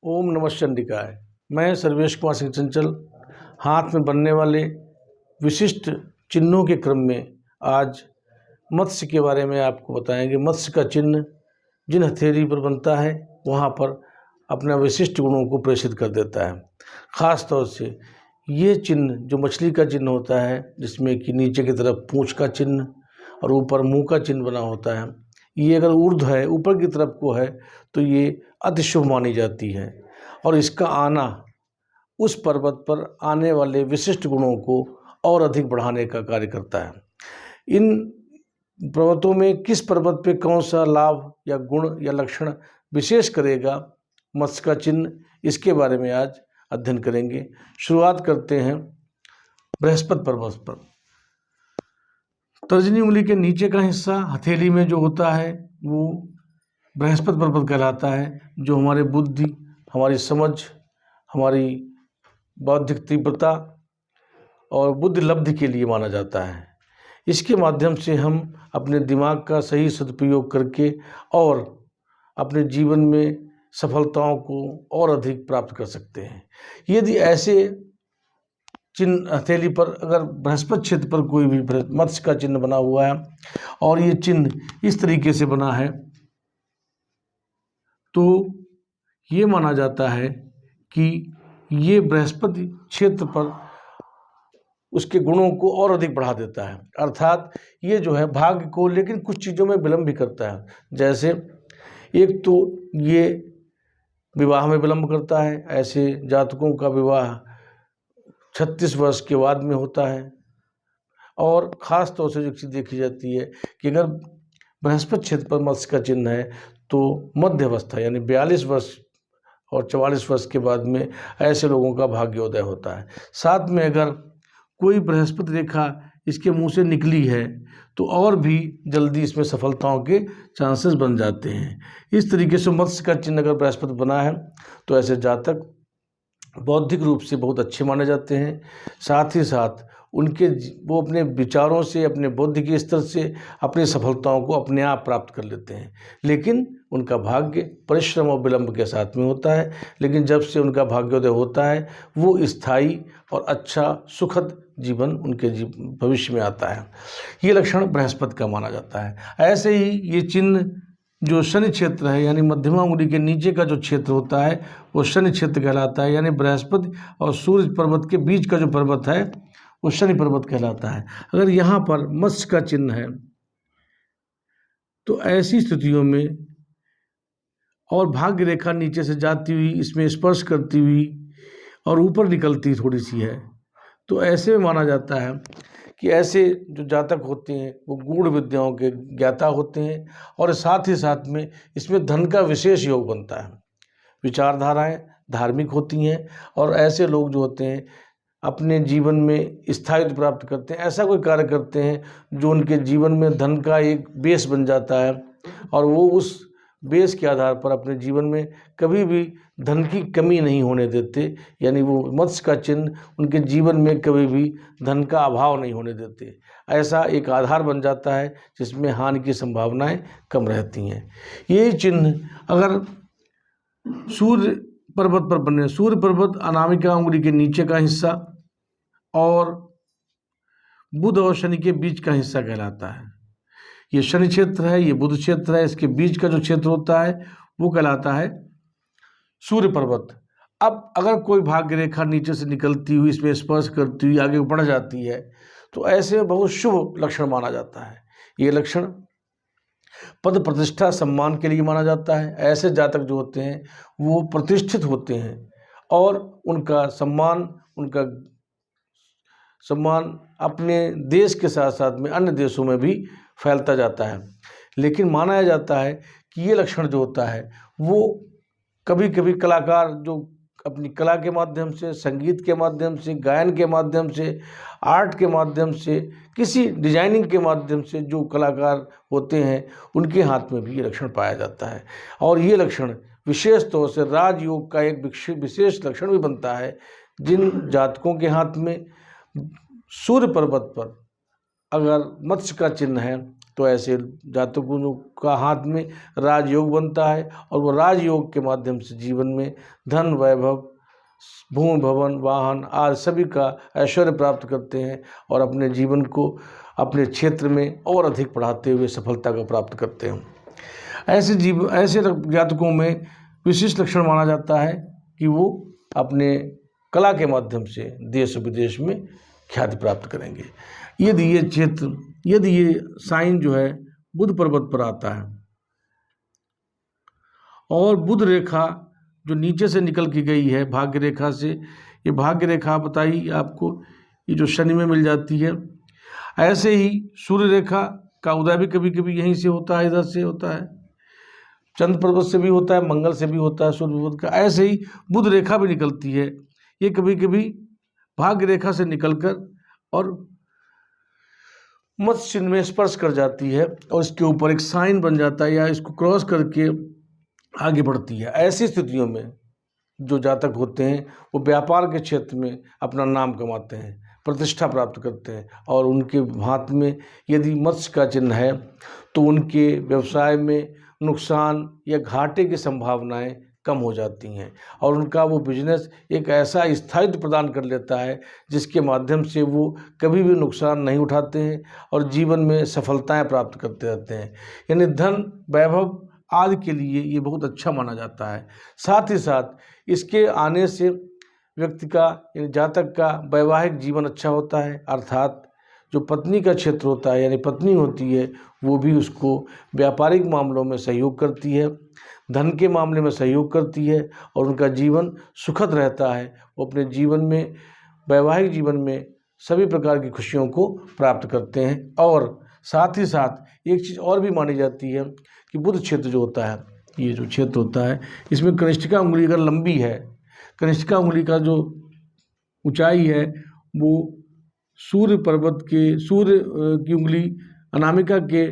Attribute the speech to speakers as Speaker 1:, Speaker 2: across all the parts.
Speaker 1: ओम नमः चंडिकाय। मैं सर्वेश कुमार सिंह चंचल हाथ में बनने वाले विशिष्ट चिन्हों के क्रम में आज मत्स्य के बारे में आपको बताएंगे। मत्स्य का चिन्ह जिन हथेली पर बनता है वहाँ पर अपना विशिष्ट गुणों को प्रेषित कर देता है। ख़ास तौर से ये चिन्ह जो मछली का चिन्ह होता है, जिसमें कि नीचे की तरफ पूँछ का चिन्ह और ऊपर मुंह का चिन्ह बना होता है, ये अगर ऊर्ध्व है, ऊपर की तरफ को है, तो ये अति शुभ मानी जाती है और इसका आना उस पर्वत पर आने वाले विशिष्ट गुणों को और अधिक बढ़ाने का कार्य करता है। इन पर्वतों में किस पर्वत पे कौन सा लाभ या गुण या लक्षण विशेष करेगा मत्स्य का चिन्ह, इसके बारे में आज अध्ययन करेंगे। शुरुआत करते हैं बृहस्पति पर्वत पर। तर्जनी उंगली के नीचे का हिस्सा हथेली में जो होता है वो बृहस्पति पर्वत कहलाता है, जो हमारे बुद्धि, हमारी समझ, हमारी बौद्धिक तीव्रता और बुद्धि लब्धि के लिए माना जाता है। इसके माध्यम से हम अपने दिमाग का सही सदुपयोग करके और अपने जीवन में सफलताओं को और अधिक प्राप्त कर सकते हैं। यदि ऐसे चिन्ह हथेली पर अगर बृहस्पति क्षेत्र पर कोई भी मत्स्य का चिन्ह बना हुआ है और ये चिन्ह इस तरीके से बना है, तो ये माना जाता है कि ये बृहस्पति क्षेत्र पर उसके गुणों को और अधिक बढ़ा देता है। अर्थात ये जो है भाग्य को, लेकिन कुछ चीज़ों में विलंब भी करता है। जैसे एक तो ये विवाह में विलंब करता है। ऐसे जातकों का विवाह 36 वर्ष के बाद में होता है। और ख़ास तौर से जो चीज़ देखी जाती है कि अगर बृहस्पति क्षेत्र पर मत्स्य का चिन्ह है तो मध्य अवस्था यानी 42 वर्ष और 44 वर्ष के बाद में ऐसे लोगों का भाग्योदय होता है। साथ में अगर कोई बृहस्पति रेखा इसके मुंह से निकली है तो और भी जल्दी इसमें सफलताओं के चांसेस बन जाते हैं। इस तरीके से मत्स्य का चिन्ह अगर बृहस्पति बना है तो ऐसे जातक बौद्धिक रूप से बहुत अच्छे माने जाते हैं। साथ ही साथ वो अपने विचारों से, अपने बुद्धि के स्तर से अपनी सफलताओं को अपने आप प्राप्त कर लेते हैं। लेकिन उनका भाग्य परिश्रम और विलंब के साथ में होता है। लेकिन जब से उनका भाग्योदय होता है वो स्थायी और अच्छा सुखद जीवन उनके भविष्य में आता है। ये लक्षण बृहस्पति का माना जाता है। ऐसे ही ये चिन्ह जो शनि क्षेत्र है यानी मध्यमा उंगली के नीचे का जो क्षेत्र होता है वो शनि क्षेत्र कहलाता है। यानी बृहस्पति और सूर्य पर्वत के बीच का जो पर्वत है वो शनि पर्वत कहलाता है। अगर यहाँ पर मत्स्य का चिन्ह है तो ऐसी स्थितियों में और भाग्य रेखा नीचे से जाती हुई इसमें स्पर्श करती हुई और ऊपर निकलती थोड़ी सी है, तो ऐसे में माना जाता है कि ऐसे जो जातक होते हैं वो गूढ़ विद्याओं के ज्ञाता होते हैं और साथ ही साथ में इसमें धन का विशेष योग बनता है। विचारधाराएं धार्मिक होती हैं और ऐसे लोग जो होते हैं अपने जीवन में स्थायित्व प्राप्त करते हैं। ऐसा कोई कार्य करते हैं जो उनके जीवन में धन का एक बेस बन जाता है और वो उस बेस के आधार पर अपने जीवन में कभी भी धन की कमी नहीं होने देते। यानी वो मत्स्य का चिन्ह उनके जीवन में कभी भी धन का अभाव नहीं होने देते। ऐसा एक आधार बन जाता है जिसमें हानि की संभावनाएं कम रहती हैं। ये चिन्ह अगर सूर्य पर्वत पर बने, सूर्य पर्वत अनामिका उंगली के नीचे का हिस्सा और बुध और शनि के बीच का हिस्सा कहलाता है। ये शनि क्षेत्र है, ये बुध क्षेत्र है, इसके बीच का जो क्षेत्र होता है वो कहलाता है सूर्य पर्वत। अब अगर कोई भाग्य रेखा नीचे से निकलती हुई इसमें स्पर्श करती हुई आगे बढ़ जाती है तो ऐसे बहुत शुभ लक्षण माना जाता है। ये लक्षण पद प्रतिष्ठा सम्मान के लिए माना जाता है। ऐसे जातक जो होते हैं वो प्रतिष्ठित होते हैं और उनका सम्मान अपने देश के साथ साथ में अन्य देशों में भी फैलता जाता है। लेकिन माना जाता है कि ये लक्षण जो होता है वो कभी कभी कलाकार जो अपनी कला के माध्यम से, संगीत के माध्यम से, गायन के माध्यम से, आर्ट के माध्यम से, किसी डिजाइनिंग के माध्यम से जो कलाकार होते हैं उनके हाथ में भी ये लक्षण पाया जाता है। और ये लक्षण विशेष तौर से राजयोग का एक विशेष लक्षण भी बनता है। जिन जातकों के हाथ में सूर्य पर्वत पर अगर मत्स्य का चिन्ह है तो ऐसे जातकों का हाथ में राजयोग बनता है और वो राजयोग के माध्यम से जीवन में धन, वैभव, भूमि, भवन, वाहन आदि सभी का ऐश्वर्य प्राप्त करते हैं और अपने जीवन को अपने क्षेत्र में और अधिक बढ़ाते हुए सफलता को प्राप्त करते हैं। ऐसे जातकों में विशिष्ट लक्षण माना जाता है कि वो अपने कला के माध्यम से देश विदेश में ख्याति प्राप्त करेंगे। यदि ये साइन जो है बुध पर्वत पर आता है और बुध रेखा जो नीचे से निकल की गई है भाग्य रेखा से, ये भाग्य रेखा बताई आपको, ये जो शनि में मिल जाती है। ऐसे ही सूर्य रेखा का उदय भी कभी कभी यहीं से होता है, इधर से होता है, चंद्र पर्वत से भी होता है, मंगल से भी होता है, सूर्य पर्वत का। ऐसे ही बुध रेखा भी निकलती है, ये कभी कभी भाग्य रेखा से निकलकर और मत्स्य चिन्ह में स्पर्श कर जाती है और इसके ऊपर एक साइन बन जाता है या इसको क्रॉस करके आगे बढ़ती है। ऐसी स्थितियों में जो जातक होते हैं वो व्यापार के क्षेत्र में अपना नाम कमाते हैं, प्रतिष्ठा प्राप्त करते हैं और उनके हाथ में यदि मत्स्य का चिन्ह है तो उनके व्यवसाय में नुकसान या घाटे की संभावनाएं कम हो जाती हैं और उनका वो बिजनेस एक ऐसा स्थायित्व प्रदान कर लेता है जिसके माध्यम से वो कभी भी नुकसान नहीं उठाते हैं और जीवन में सफलताएं प्राप्त करते रहते हैं। यानी धन, वैभव आदि के लिए ये बहुत अच्छा माना जाता है। साथ ही साथ इसके आने से व्यक्ति का यानी जातक का वैवाहिक जीवन अच्छा होता है, अर्थात जो पत्नी का क्षेत्र होता है यानी पत्नी होती है वो भी उसको व्यापारिक मामलों में सहयोग करती है, धन के मामले में सहयोग करती है और उनका जीवन सुखद रहता है। वो अपने जीवन में, वैवाहिक जीवन में सभी प्रकार की खुशियों को प्राप्त करते हैं। और साथ ही साथ एक चीज़ और भी मानी जाती है कि बुध क्षेत्र जो होता है, ये जो क्षेत्र होता है इसमें कनिष्ठिका उंगली अगर लंबी है, कनिष्ठिका उंगली का जो ऊंचाई है वो सूर्य की उंगली अनामिका के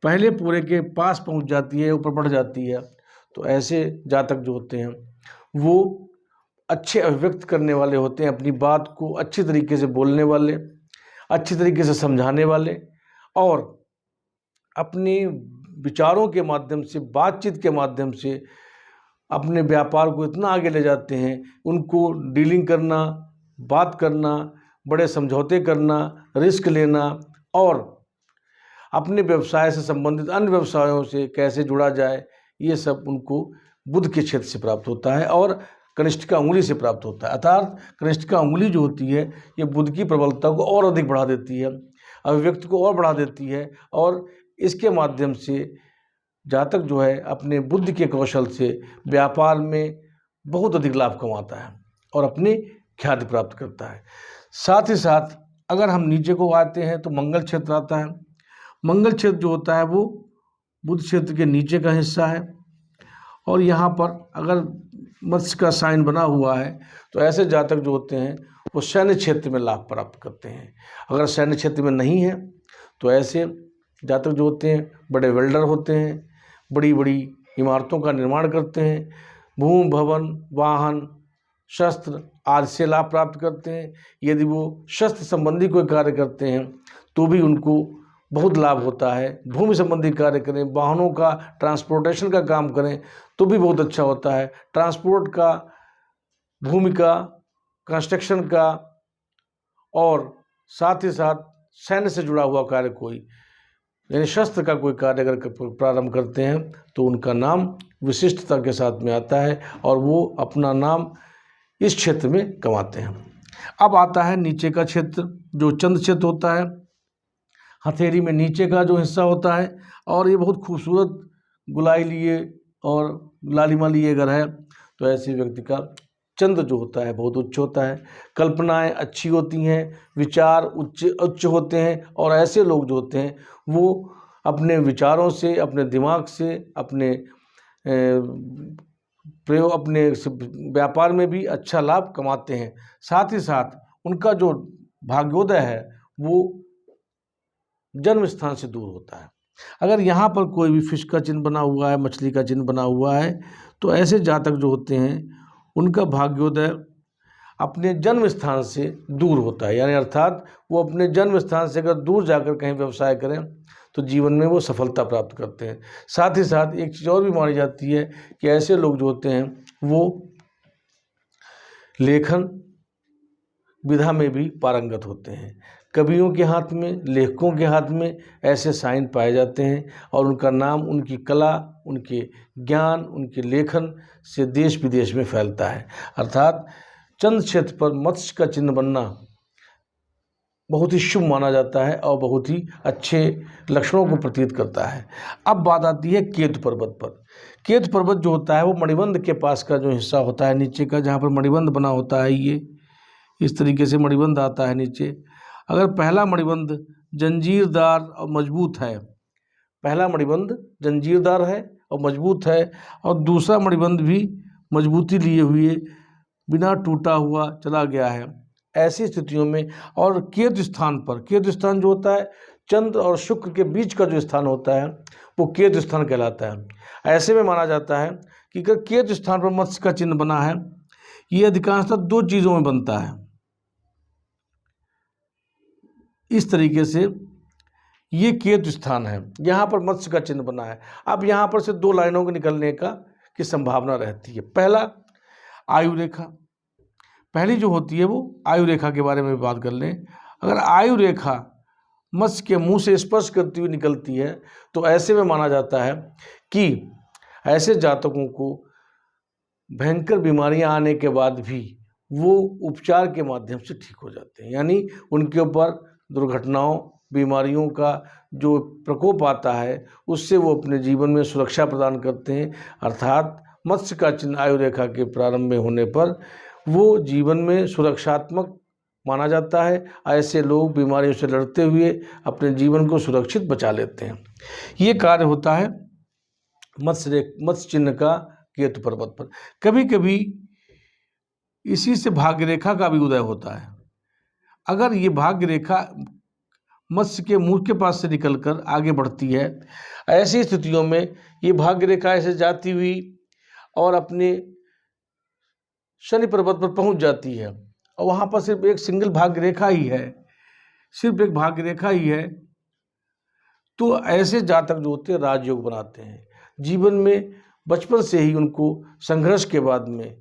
Speaker 1: पहले पूरे के पास पहुंच जाती है, ऊपर बढ़ जाती है। तो ऐसे जातक जो होते हैं वो अच्छे अभिव्यक्त करने वाले होते हैं, अपनी बात को अच्छी तरीके से बोलने वाले, अच्छी तरीके से समझाने वाले और अपने विचारों के माध्यम से, बातचीत के माध्यम से अपने व्यापार को इतना आगे ले जाते हैं, उनको डीलिंग करना, बात करना, बड़े समझौते करना, रिस्क लेना और अपने व्यवसाय से संबंधित अन्य व्यवसायों से कैसे जुड़ा जाए, ये सब उनको बुध के क्षेत्र से प्राप्त होता है और कनिष्ठिका उंगली से प्राप्त होता है। अर्थात कनिष्ठिका उंगली जो होती है ये बुध की प्रबलता को और अधिक बढ़ा देती है, अभिव्यक्ति को और बढ़ा देती है और इसके माध्यम से जातक जो है अपने बुद्धि के कौशल से व्यापार में बहुत अधिक लाभ कमाता है और अपनी ख्याति प्राप्त करता है। साथ ही साथ अगर हम नीचे को आते हैं तो मंगल क्षेत्र आता है। मंगल क्षेत्र जो होता है वो बुध क्षेत्र के नीचे का हिस्सा है और यहाँ पर अगर मत्स्य का साइन बना हुआ है तो ऐसे जातक जो होते हैं वो सैन्य क्षेत्र में लाभ प्राप्त करते हैं। अगर सैन्य क्षेत्र में नहीं है तो ऐसे जातक जो होते हैं बड़े वेल्डर होते हैं, बड़ी बड़ी इमारतों का निर्माण करते हैं, भूमि, भवन, वाहन, शस्त्र आदि से लाभ प्राप्त करते हैं। यदि वो शस्त्र संबंधी कोई कार्य करते हैं तो भी उनको बहुत लाभ होता है। भूमि संबंधी कार्य करें, वाहनों का ट्रांसपोर्टेशन का काम करें तो भी बहुत अच्छा होता है। ट्रांसपोर्ट का, भूमि का, कंस्ट्रक्शन का और साथ ही साथ सैन्य से जुड़ा हुआ कार्य कोई यानी शस्त्र का कोई कार्य अगर प्रारंभ करते हैं तो उनका नाम विशिष्टता के साथ में आता है और वो अपना नाम इस क्षेत्र में कमाते हैं। अब आता है नीचे का क्षेत्र जो चंद्र क्षेत्र होता है, हथेली में नीचे का जो हिस्सा होता है और ये बहुत खूबसूरत गुलाई लिए और लालिमा लिए अगर है तो ऐसे व्यक्ति का चंद्र जो होता है बहुत उच्च होता है, कल्पनाएं अच्छी होती हैं, विचार उच्च होते हैं और ऐसे लोग जो होते हैं वो अपने विचारों से, अपने दिमाग से, अपने प्रयोग, अपने व्यापार में भी अच्छा लाभ कमाते हैं। साथ ही साथ उनका जो भाग्योदय है वो जन्म स्थान से दूर होता है। अगर यहाँ पर कोई भी फिश का चिन्ह बना हुआ है, मछली का चिन्ह बना हुआ है तो ऐसे जातक जो होते हैं उनका भाग्योदय अपने जन्म स्थान से दूर होता है, यानी अर्थात वो अपने जन्म स्थान से अगर दूर जाकर कहीं व्यवसाय करें तो जीवन में वो सफलता प्राप्त करते हैं। साथ ही साथ एक चीज़ और भी मानी जाती है कि ऐसे लोग जो होते हैं वो लेखन विधा में भी पारंगत होते हैं। कवियों के हाथ में, लेखकों के हाथ में ऐसे साइन पाए जाते हैं और उनका नाम उनकी कला, उनके ज्ञान, उनके लेखन से देश विदेश में फैलता है। अर्थात चंद्र क्षेत्र पर मत्स्य का चिन्ह बनना बहुत ही शुभ माना जाता है और बहुत ही अच्छे लक्षणों को प्रतीत करता है। अब बात आती है केतु पर्वत पर। केतु पर्वत जो होता है वो मणिबंध के पास का जो हिस्सा होता है नीचे का, जहाँ पर मणिबंध बना होता है, ये इस तरीके से मणिबंध आता है नीचे। अगर पहला मणिबंध जंजीरदार और मजबूत है, पहला मणिबंध जंजीरदार है और मजबूत है, और दूसरा मणिबंध भी मजबूती लिए हुए बिना टूटा हुआ चला गया है, ऐसी स्थितियों में, और केतु स्थान पर, केतु स्थान जो होता है चंद्र और शुक्र के बीच का जो स्थान होता है वो केतु स्थान कहलाता है। ऐसे में माना जाता है कि अगर केतु स्थान पर मत्स्य का चिन्ह बना है, ये अधिकांशतः दो चीज़ों में बनता है। इस तरीके से ये केतु स्थान है, यहाँ पर मत्स्य का चिन्ह बना है। अब यहाँ पर से दो लाइनों के निकलने की संभावना रहती है। पहला आयु रेखा, पहली जो होती है वो आयु रेखा के बारे में बात कर लें। अगर आयु रेखा मत्स्य के मुंह से स्पर्श करती हुई निकलती है तो ऐसे में माना जाता है कि ऐसे जातकों को भयंकर बीमारियां आने के बाद भी वो उपचार के माध्यम से ठीक हो जाते हैं। यानी उनके ऊपर दुर्घटनाओं, बीमारियों का जो प्रकोप आता है उससे वो अपने जीवन में सुरक्षा प्रदान करते हैं। अर्थात मत्स्य का चिन्ह आयु रेखा के प्रारंभ में होने पर वो जीवन में सुरक्षात्मक माना जाता है। ऐसे लोग बीमारियों से लड़ते हुए अपने जीवन को सुरक्षित बचा लेते हैं। ये कार्य होता है मत्स्य चिन्ह का केतु पर्वत पर। कभी कभी इसी से भाग्य रेखा का भी उदय होता है। अगर ये भाग्य रेखा मत्स्य के मुंह के पास से निकलकर आगे बढ़ती है, ऐसी स्थितियों में ये भाग्य रेखा ऐसे जाती हुई और अपने शनि पर्वत पर पहुंच जाती है, और वहाँ पर सिर्फ एक सिंगल भाग्य रेखा ही है, सिर्फ एक भाग्य रेखा ही है, तो ऐसे जातक जो होते हैं राजयोग बनाते हैं। जीवन में बचपन से ही उनको संघर्ष के बाद में,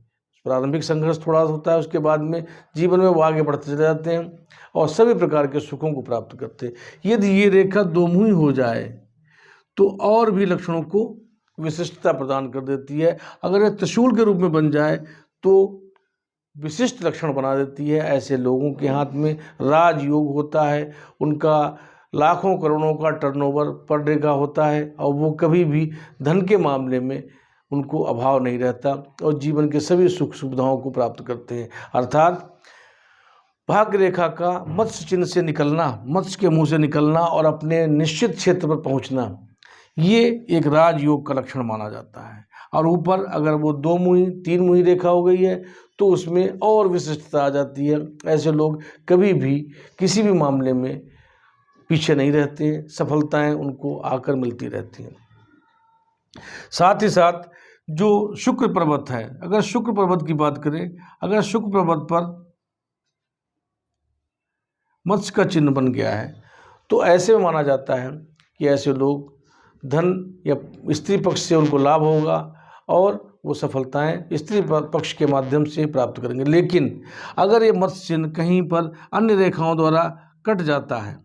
Speaker 1: प्रारंभिक संघर्ष थोड़ा होता है, उसके बाद में जीवन में वो आगे बढ़ते चले जाते हैं और सभी प्रकार के सुखों को प्राप्त करते हैं। यदि ये रेखा दोमुही हो जाए तो और भी लक्षणों को विशिष्टता प्रदान कर देती है। अगर ये त्रिशूल के रूप में बन जाए तो विशिष्ट लक्षण बना देती है। ऐसे लोगों के हाथ में राजयोग होता है, उनका लाखों करोड़ों का टर्नओवर पर डे का होता है और वो कभी भी धन के मामले में उनको अभाव नहीं रहता और जीवन के सभी सुख सुविधाओं को प्राप्त करते हैं। अर्थात भाग्य रेखा का मत्स्य चिन्ह से निकलना, मत्स्य के मुंह से निकलना और अपने निश्चित क्षेत्र पर पहुंचना, ये एक राजयोग का लक्षण माना जाता है। और ऊपर अगर वो दो मुही, तीन मुही रेखा हो गई है तो उसमें और विशिष्टता आ जाती है। ऐसे लोग कभी भी किसी भी मामले में पीछे नहीं रहते, सफलताएं उनको आकर मिलती रहती हैं। साथ ही साथ जो शुक्र पर्वत है, अगर शुक्र पर्वत की बात करें, अगर शुक्र पर्वत पर मत्स्य का चिन्ह बन गया है तो ऐसे में माना जाता है कि ऐसे लोग धन या स्त्री पक्ष से उनको लाभ होगा और वो सफलताएं स्त्री पक्ष के माध्यम से प्राप्त करेंगे। लेकिन अगर ये मत्स्य चिन्ह कहीं पर अन्य रेखाओं द्वारा कट जाता है,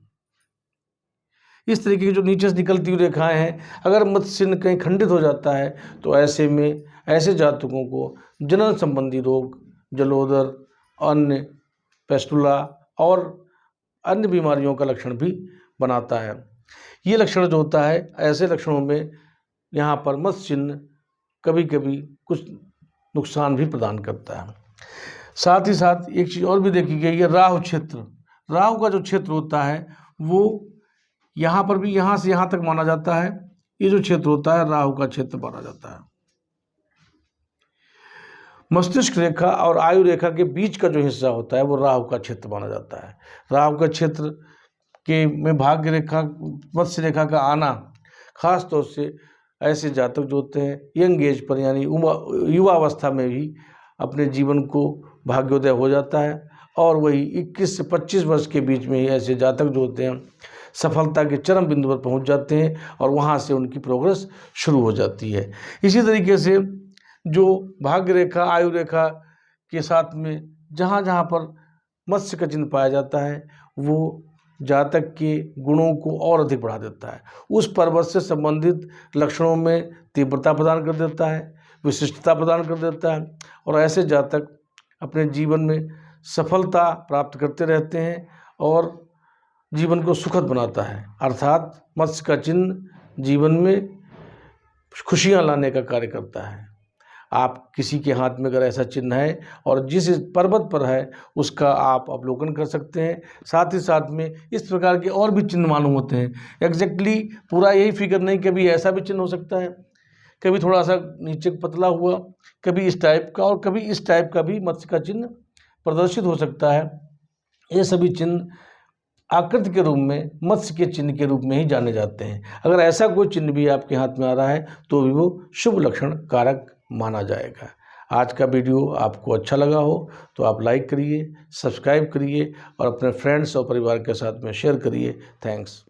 Speaker 1: इस तरीके की जो नीचे से निकलती हुई रेखाएं हैं, अगर मत्स्य चिन्ह कहीं खंडित हो जाता है तो ऐसे में ऐसे जातकों को जनन संबंधी रोग, जलोदर, अन्य पेस्टुला और अन्य बीमारियों का लक्षण भी बनाता है। ये लक्षण जो होता है, ऐसे लक्षणों में यहाँ पर मत्स्य चिन्ह कभी कभी कुछ नुकसान भी प्रदान करता है। साथ ही साथ एक चीज़ और भी देखी गई है, राहु क्षेत्र। राहु का जो क्षेत्र होता है वो यहाँ पर भी यहाँ से यहाँ तक माना जाता है। ये जो क्षेत्र होता है राहु का क्षेत्र माना जाता है। मस्तिष्क रेखा और आयु रेखा के बीच का जो हिस्सा होता है वो राहु का क्षेत्र माना जाता है। राहु का क्षेत्र के में भाग्य रेखा, मत्स्य रेखा का आना खास तौर से ऐसे जातक जो होते हैं यंग एज पर, यानी युवा अवस्था में भी अपने जीवन को भाग्योदय हो जाता है। और वही 21 से 25 वर्ष के बीच में ही ऐसे जातक जो होते हैं सफलता के चरम बिंदु पर पहुंच जाते हैं और वहां से उनकी प्रोग्रेस शुरू हो जाती है। इसी तरीके से जो भाग्य रेखा, आयु रेखा के साथ में जहाँ जहाँ पर मत्स्य का चिन्ह पाया जाता है वो जातक के गुणों को और अधिक बढ़ा देता है। उस पर्वत से संबंधित लक्षणों में तीव्रता प्रदान कर देता है, विशिष्टता प्रदान कर देता है और ऐसे जातक अपने जीवन में सफलता प्राप्त करते रहते हैं और जीवन को सुखद बनाता है। अर्थात मत्स्य का चिन्ह जीवन में खुशियाँ लाने का कार्य करता है। आप किसी के हाथ में अगर ऐसा चिन्ह है और जिस पर्वत पर है उसका आप अवलोकन कर सकते हैं। साथ ही साथ में इस प्रकार के और भी चिन्ह मालूम होते हैं। एग्जैक्टली पूरा यही फिगर नहीं, कभी ऐसा भी चिन्ह हो सकता है, कभी थोड़ा सा नीचे पतला हुआ, कभी इस टाइप का और कभी इस टाइप का भी मत्स्य का चिन्ह प्रदर्शित हो सकता है। ये सभी चिन्ह आकृति के रूप में मत्स्य के चिन्ह के रूप में ही जाने जाते हैं। अगर ऐसा कोई चिन्ह भी आपके हाथ में आ रहा है तो भी वो शुभ लक्षण कारक माना जाएगा। आज का वीडियो आपको अच्छा लगा हो तो आप लाइक करिए, सब्सक्राइब करिए और अपने फ्रेंड्स और परिवार के साथ में शेयर करिए। थैंक्स।